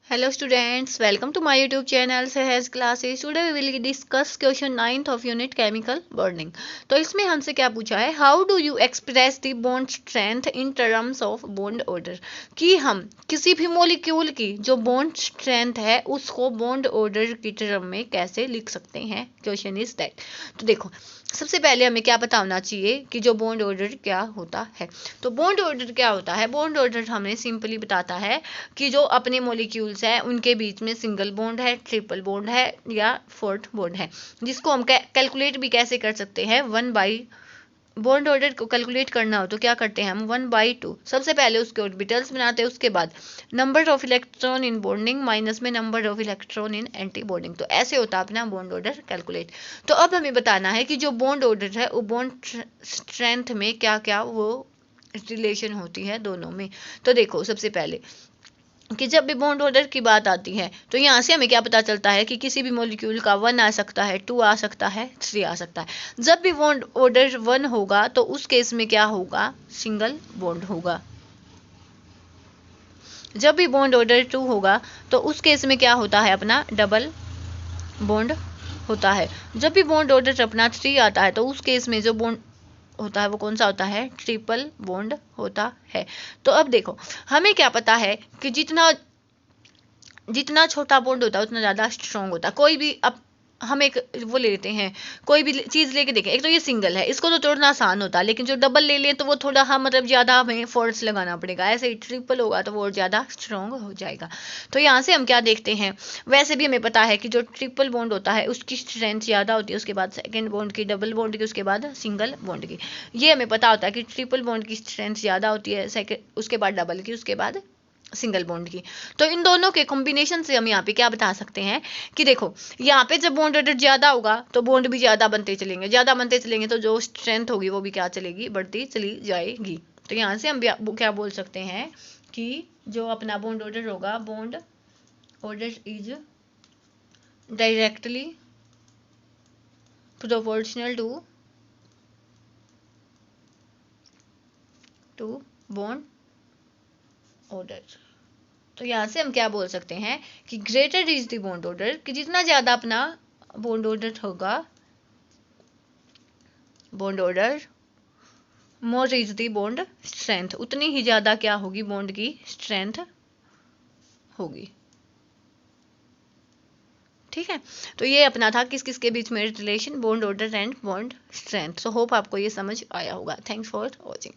Hello students, welcome to my YouTube channel Sehez Classes. Today we will discuss question 9th of unit chemical bonding. तो इसमें हमसे क्या पूछा है, how do you express the bond strength in terms of bond order, कि हम किसी भी मॉलिक्यूल की जो बॉन्ड स्ट्रेंथ है उसको बॉन्ड ऑर्डर की टर्म में कैसे लिख सकते हैं. Question is that. तो देखो, सबसे पहले हमें क्या पता होना चाहिए कि जो बॉन्ड ऑर्डर क्या होता है. तो बॉन्ड ऑर्डर क्या होता है, बॉन्ड ऑर्डर हमें सिंपली बताता है कि जो अपने मॉलिक्यूल्स हैं उनके बीच में सिंगल बॉन्ड है, ट्रिपल बॉन्ड है या फोर्थ बॉन्ड है, जिसको हम कैलकुलेट भी कैसे कर सकते हैं. वन बाई बॉन्ड ऑर्डर को कैलकुलेट करना हो तो क्या करते हैं हम, 1/2 सबसे पहले उसके ऑर्बिटल्स बनाते हैं, उसके बाद number of electron in bonding minus में number of electron in anti bonding. तो ऐसे होता है अपना बॉन्ड ऑर्डर कैलकुलेट. तो अब हमें बताना है कि जो बॉन्ड ऑर्डर है वो बॉन्ड स्ट्रेंथ में क्या क्या वो रिलेशन होती है दोनों में. तो देखो, सबसे पहले कि जब भी बॉन्ड ऑर्डर की बात आती है तो यहाँ से हमें क्या पता चलता है कि किसी भी मॉलिक्यूल का 1 आ सकता है, 2 आ सकता है, 3 आ सकता है. जब भी बॉन्ड ऑर्डर 1 होगा तो उस केस में क्या होगा, सिंगल बॉन्ड होगा. जब भी बॉन्ड ऑर्डर 2 होगा तो उस केस में क्या होता है, अपना डबल बॉन्ड होता है. जब भी बॉन्ड ऑर्डर अपना 3 आता है तो उस केस में जो बॉन्ड होता है वो कौन सा होता है, ट्रिपल बॉन्ड होता है. तो अब देखो, हमें क्या पता है कि जितना जितना छोटा बॉन्ड होता है उतना ज़्यादा स्ट्रॉन्ग होता है. कोई भी अब हम एक वो ले लेते हैं, कोई भी चीज़ लेके देखें, एक तो ये सिंगल है, इसको तो तोड़ना आसान होता है, लेकिन जो डबल ले लें तो वो थोड़ा हाँ मतलब ज़्यादा हमें फोर्स लगाना पड़ेगा. ऐसे ही ट्रिपल होगा तो वो और ज़्यादा स्ट्रॉन्ग हो जाएगा. तो यहाँ से हम क्या देखते हैं, वैसे भी हमें पता है कि जो ट्रिपल बॉन्ड होता है उसकी स्ट्रेंथ ज़्यादा होती है, उसके बाद सेकेंड बॉन्ड की, डबल बॉन्ड की, उसके बाद सिंगल बॉन्ड की. ये हमें पता होता है कि ट्रिपल बॉन्ड की स्ट्रेंथ ज़्यादा होती है, सेकेंड उसके बाद डबल की, उसके बाद सिंगल बॉन्ड की. तो इन दोनों के कॉम्बिनेशन से हम यहाँ पे क्या बता सकते हैं कि देखो, यहाँ पे जब बॉन्ड ऑर्डर ज़्यादा होगा तो बॉन्ड भी ज़्यादा बनते चलेंगे, ज़्यादा बनते चलेंगे तो जो स्ट्रेंथ होगी वो भी क्या चलेगी, बढ़ती चली जाएगी. तो यहाँ से हम क्या बोल सकते हैं कि जो अपना बॉन्ड ऑर्डर होगा, bond order is directly proportional to bond order. तो यहाँ से हम क्या बोल सकते हैं कि greater is the bond order, कि जितना ज़्यादा अपना बॉन्ड ऑर्डर होगा, bond order more is the bond strength, उतनी ही ज़्यादा क्या होगी, बॉन्ड की स्ट्रेंथ होगी. ठीक है. तो ये अपना था किस किस के बीच में relation, bond order and bond strength. So hope आपको ये समझ आया होगा. Thanks for watching.